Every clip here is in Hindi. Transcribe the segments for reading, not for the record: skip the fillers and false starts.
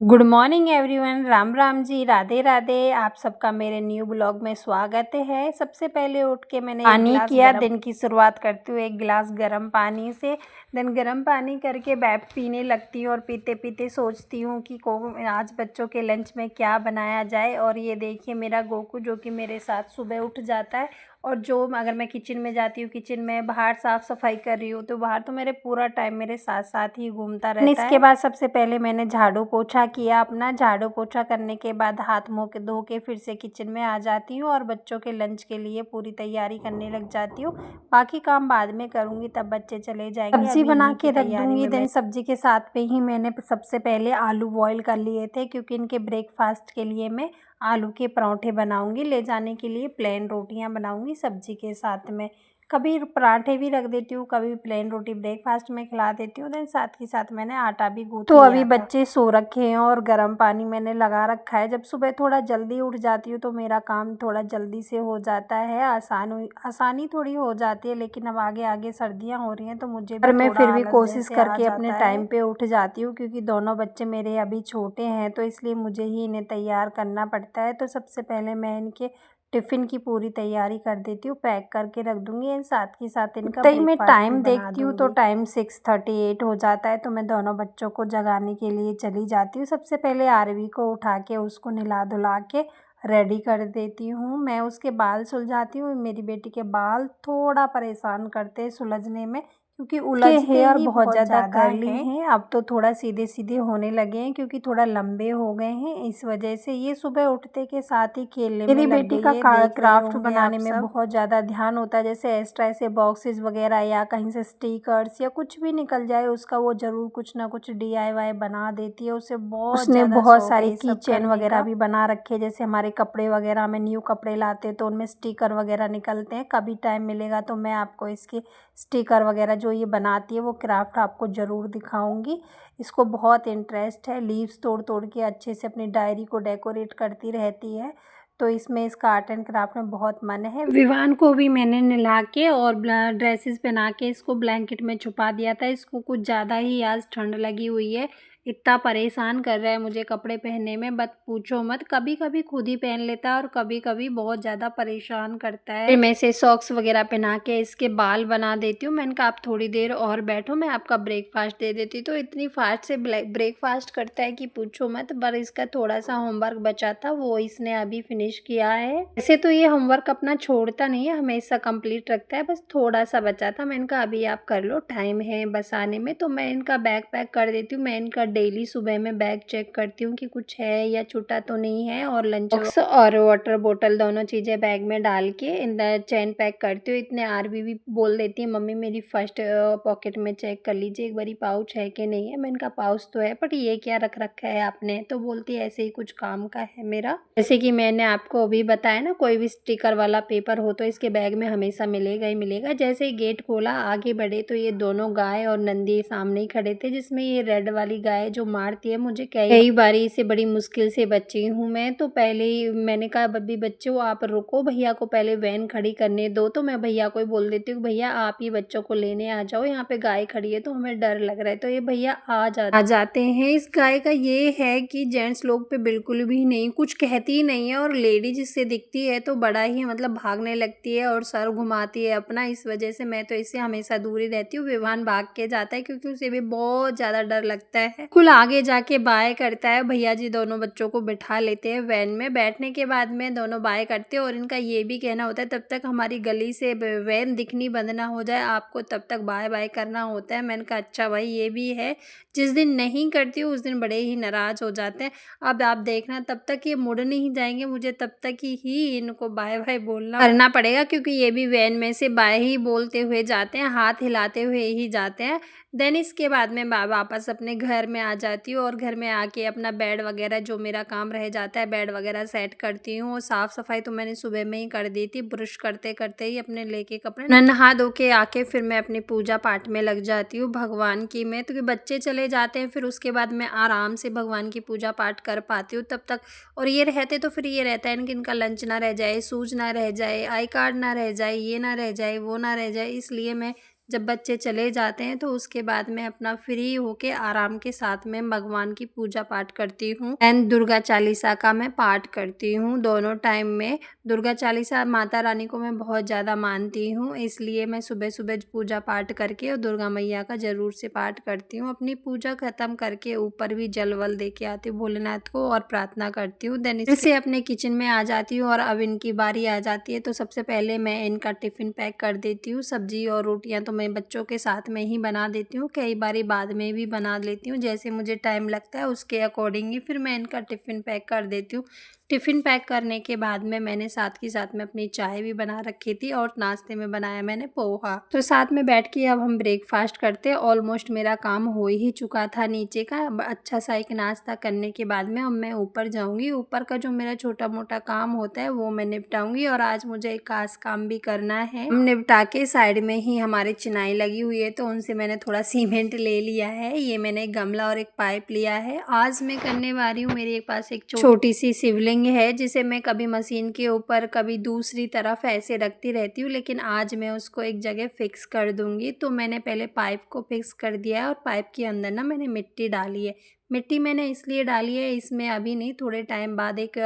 Good morning everyone. Ram Ram ji, Radhe Radhe. आप सबका मेरे न्यू ब्लॉग में स्वागत है। सबसे पहले उठ के मैंने पानी किया, दिन की शुरुआत करती हूँ एक गिलास गर्म पानी से। देन गर्म पानी करके बैठ पीने लगती हूँ और पीते पीते सोचती हूँ कि आज बच्चों के लंच में क्या बनाया जाए। और ये देखिए मेरा गोकू जो कि मेरे साथ सुबह उठ जाता है, और जो अगर मैं किचन में जाती हूँ, किचन में बाहर साफ़ सफाई कर रही हूँ तो बाहर तो मेरे पूरा टाइम मेरे साथ साथ ही घूमता रहता है। इसके बाद सबसे पहले मैंने झाड़ू पोछा किया। अपना झाड़ू पोछा करने के बाद हाथ मुँह के धो के फिर से किचन में आ जाती हूँ और बच्चों के लंच के लिए पूरी तैयारी करने लग जाती हूँ। बाकी काम बाद में करूँगी, तब बच्चे चले जाएंगे। सब्जी बना के रख दूँगी। देन सब्जी के साथ पे ही मैंने सबसे पहले आलू बॉईल कर लिए थे, क्योंकि इनके ब्रेकफास्ट के लिए मैं आलू के पराठे बनाऊंगी। ले जाने के लिए प्लेन रोटियां बनाऊंगी सब्जी के साथ में। कभी पराठे भी रख देती हूँ, कभी प्लेन रोटी ब्रेकफास्ट में खिला देती हूँ। देन साथ ही साथ मैंने आटा भी गूँथ लिया था। तो अभी बच्चे सो रखे हैं और गर्म पानी मैंने लगा रखा है। जब सुबह थोड़ा जल्दी उठ जाती हूँ तो मेरा काम थोड़ा जल्दी से हो जाता है, आसानी थोड़ी हो जाती है। लेकिन अब आगे आगे सर्दियाँ हो रही हैं तो मुझे भी मैं फिर भी कोशिश करके अपने टाइम पे उठ जाती हूँ, क्योंकि दोनों बच्चे मेरे अभी छोटे हैं तो इसलिए मुझे ही इन्हें तैयार करना पड़ता है। तो सबसे पहले मैं इनके टिफ़िन की पूरी तैयारी कर देती हूँ, पैक करके रख दूँगी। एंड साथ ही साथ इनका मैं टाइम देखती हूँ तो टाइम 6:38 हो जाता है, तो मैं दोनों बच्चों को जगाने के लिए चली जाती हूँ। सबसे पहले आरवी को उठा के उसको नहला धुला के रेडी कर देती हूँ। मैं उसके बाल सुलझाती हूँ। मेरी बेटी के बाल थोड़ा परेशान करते हैं सुलझने में, क्योंकि उलझते हेयर बहुत ज़्यादा कर्ली हैं। अब तो थोड़ा सीधे सीधे होने लगे हैं, क्योंकि थोड़ा लंबे हो गए हैं। इस वजह से ये सुबह उठते के साथ ही खेलने में लग गई है। मेरी बेटी का क्राफ्ट बनाने में बहुत ज़्यादा ध्यान होता है। जैसे एक्स्ट्रा ऐसे बॉक्सेस वगैरह या कहीं से स्टिकर्स या कुछ भी निकल जाए उसका, वो ज़रूर कुछ ना कुछ DIY बना देती है। उसने बहुत सारी की चेन वगैरह भी बना रखे हैं। जैसे हमारे कपड़े वगैरह में न्यू कपड़े लाते हैं तो उनमें स्टिकर वगैरह निकलते हैं। कभी टाइम मिलेगा तो मैं आपको इसके स्टिकर वगैरह जो ये बनाती है वो क्राफ्ट आपको ज़रूर दिखाऊंगी। इसको बहुत इंटरेस्ट है, लीव्स तोड़ तोड़ के अच्छे से अपनी डायरी को डेकोरेट करती रहती है। तो इसमें इसका आर्ट एंड क्राफ्ट में बहुत मन है। विवान को भी मैंने नहला के और ड्रेसेस पहना के इसको ब्लैंकेट में छुपा दिया था। इसको कुछ ज़्यादा ही आज ठंड लगी हुई है, इतना परेशान कर रहा है मुझे कपड़े पहनने में, बट पूछो मत। कभी कभी खुद ही पहन लेता है और कभी कभी बहुत ज़्यादा परेशान करता है। फिर मैं इसे सॉक्स वगैरह पहना के इसके बाल बना देती हूँ। मैंने कहा आप थोड़ी देर और बैठो, मैं आपका ब्रेकफास्ट दे देती। तो इतनी फास्ट से ब्रेकफास्ट करता है कि पूछो मत। पर इसका थोड़ा सा होमवर्क बचा था, वो इसने अभी फिनिश किया है। वैसे तो ये होमवर्क अपना छोड़ता नहीं है, हमेशा कंप्लीट रखता है। बस थोड़ा सा बचा था, मैंने कहा अभी आप कर लो, टाइम है बस आने में। तो मैं इनका बैग पैक कर देती हूँ। मैं इनका डेली सुबह में बैग चेक करती हूँ कि कुछ है या छूटा तो नहीं है, और लंच बॉक्स और वाटर बोतल दोनों चीज़ें बैग में डाल के इन चैन पैक करती हूँ। इतने आरवी भी बोल देती है मम्मी मेरी फर्स्ट पॉकेट में चेक कर लीजिए एक बारी पाउच है कि नहीं है। मैंने कहा पाउच तो है, बट ये क्या रख रखा है आपने? तो बोलती है ऐसे ही कुछ काम का है मेरा। जैसे कि मैंने आपको अभी बताया ना, कोई भी स्टिकर वाला पेपर हो तो इसके बैग में हमेशा मिलेगा ही मिलेगा। जैसे ही गेट खोला आगे बढ़े तो ये दोनों गाय और नंदी सामने ही खड़े थे, जिसमें ये रेड वाली गाय जो मारती है मुझे कई बारी से, बड़ी मुश्किल से बची हूँ मैं। तो पहले ही मैंने कहा बब्बी बच्चों आप रुको, भैया को पहले वैन खड़ी करने दो। तो मैं भैया को ही बोल देती हूँ भैया आप ही बच्चों को लेने आ जाओ, यहाँ पे गाय खड़ी है तो हमें डर लग रहा है। तो ये भैया आ जाते हैं। इस गाय का ये है कि जेंट्स लोग पे बिल्कुल भी नहीं कुछ कहती ही नहीं है, और लेडीज इससे दिखती है तो बड़ा ही मतलब भागने लगती है और सर घुमाती है अपना। इस वजह से मैं तो इससे हमेशा दूरी रहती हूँ। विवान भाग के जाता है क्योंकि उसे भी बहुत ज़्यादा डर लगता है। कुल आगे जाके बाय करता है। भैया जी दोनों बच्चों को बिठा लेते हैं वैन में। बैठने के बाद में दोनों बाय करते हैं, और इनका ये भी कहना होता है तब तक हमारी गली से वैन दिखनी बंद ना हो जाए, आपको तब तक बाय बाय करना होता है। मैंने कहा अच्छा भाई ये भी है, जिस दिन नहीं करती हूँ उस दिन बड़े ही नाराज़ हो जाते हैं। अब आप देखना तब तक ये मुड़ नहीं जाएंगे, मुझे तब तक ही इनको बाय बाय बोलना करना पड़ेगा, क्योंकि ये भी वैन में से बाय ही बोलते हुए जाते हैं, हाथ हिलाते हुए ही जाते हैं। देन इसके बाद में वापस अपने घर में आ जाती हूँ, और घर में आके अपना बेड वगैरह जो मेरा काम रह जाता है बेड वगैरह सेट करती हूँ। साफ़ सफाई तो मैंने सुबह में ही कर दी थी, ब्रश करते करते ही अपने लेके कपड़े नहा धो के आके फिर मैं अपनी पूजा पाठ में लग जाती हूँ भगवान की में। तो बच्चे चले जाते हैं फिर उसके बाद मैं आराम से भगवान की पूजा पाठ कर पाती हूँ तब तक। और ये रहते तो फिर ये रहता है कि इनका लंच ना रह जाए, शूज ना रह जाए, आई कार्ड ना रह जाए, ये ना रह जाए, वो ना रह जाए, इसलिए मैं जब बच्चे चले जाते हैं तो उसके बाद मैं अपना फ्री होके आराम के साथ में भगवान की पूजा पाठ करती हूँ एंड दुर्गा चालीसा का मैं पाठ करती हूँ दोनों टाइम में। दुर्गा चालीसा माता रानी को मैं बहुत ज़्यादा मानती हूँ, इसलिए मैं सुबह सुबह पूजा पाठ करके और दुर्गा मैया का ज़रूर से पाठ करती हूँ। अपनी पूजा ख़त्म करके ऊपर भी जल वल दे के आती हूँ भोलेनाथ को और प्रार्थना करती हूँ। देन इससे अपने किचन में आ जाती हूँ और अब इनकी बारी आ जाती है, तो सबसे पहले मैं इनका टिफ़िन पैक कर देती हूँ। सब्जी और रोटियाँ तो मैं बच्चों के साथ में ही बना देती हूँ, कई बारी बाद में भी बना लेती हूँ, जैसे मुझे टाइम लगता है उसके अकॉर्डिंग ही फिर मैं इनका टिफ़िन पैक कर देती हूँ। टिफ़िन पैक करने के बाद में मैंने साथ के साथ में अपनी चाय भी बना रखी थी और नाश्ते में बनाया मैंने पोहा। तो साथ में बैठ के अब हम ब्रेकफास्ट करते। ऑलमोस्ट मेरा काम हो ही चुका था नीचे का। अच्छा सा एक नाश्ता करने के बाद में अब मैं ऊपर जाऊंगी। ऊपर का जो मेरा छोटा मोटा काम होता है वो मैं निपटाऊंगी और आज मुझे एक खास काम भी करना है। हम निपटा के साइड में ही हमारी चिनाई लगी हुई है तो उनसे मैंने थोड़ा सीमेंट ले लिया है। ये मैंने एक गमला और एक पाइप लिया है। आज मैं करने वाली हूँ, मेरे पास एक छोटी सी शिवलिंग है जिसे मैं कभी मशीन के ऊपर कभी दूसरी तरफ ऐसे रखती रहती हूँ, लेकिन आज मैं उसको एक जगह फिक्स कर दूंगी। तो मैंने पहले पाइप को फिक्स कर दिया है और पाइप के अंदर ना मैंने मिट्टी डाली है। मिट्टी मैंने इसलिए डाली है, इसमें अभी नहीं थोड़े टाइम बाद एक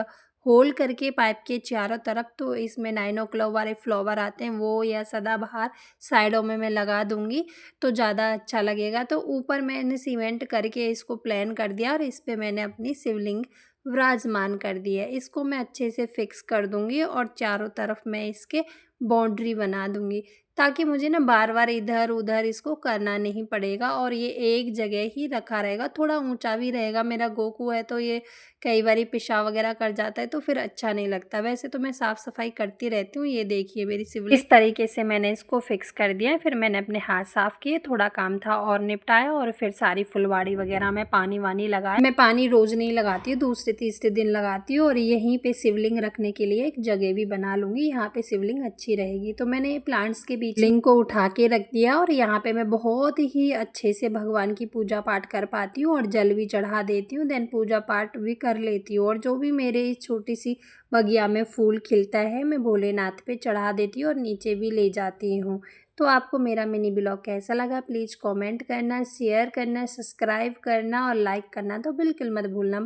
होल करके पाइप के चारों तरफ, तो इसमें 9 o'clock वाले फ्लावर आते हैं वो या सदाबहार साइडों में मैं लगा दूंगी तो ज़्यादा अच्छा लगेगा। तो ऊपर मैंने सीमेंट करके इसको प्लान कर दिया और इस पर मैंने अपनी शिवलिंग विराजमान कर दी है। इसको मैं अच्छे से फिक्स कर दूंगी और चारों तरफ मैं इसके बाउंड्री बना दूंगी ताकि मुझे ना बार बार इधर उधर इसको करना नहीं पड़ेगा और ये एक जगह ही रखा रहेगा। थोड़ा ऊंचा भी रहेगा, मेरा गोकू है तो ये कई बार पेशाब वगैरह कर जाता है तो फिर अच्छा नहीं लगता। वैसे तो मैं साफ़ सफाई करती रहती हूँ। ये देखिए मेरी शिवलिंग इस तरीके से मैंने इसको फिक्स कर दिया है। फिर मैंने अपने हाथ साफ़ किए, थोड़ा काम था और निपटाया और फिर सारी फुलवाड़ी वगैरह में पानी वानी लगाया। मैं पानी रोज़ नहीं लगाती हूँ, दूसरे तीसरे दिन लगाती हूँ और यहीं पे शिवलिंग रखने के लिए एक जगह भी बना लूँगी, यहाँ पे शिवलिंग अच्छी रहेगी। तो मैंने प्लांट्स के बीच लिंग को उठा के रख दिया और यहाँ पे मैं बहुत ही अच्छे से भगवान की पूजा पाठ कर पाती हूँ और जल भी चढ़ा देती हूँ। देन पूजा पाठ भी कर लेती हूँ और जो भी मेरे इस छोटी सी बगिया में फूल खिलता है मैं भोलेनाथ पे चढ़ा देती हूँ और नीचे भी ले जाती हूँ। तो आपको मेरा मिनी ब्लॉग कैसा लगा प्लीज़ कमेंट करना, शेयर करना, सब्सक्राइब करना और लाइक करना तो बिल्कुल मत भूलना।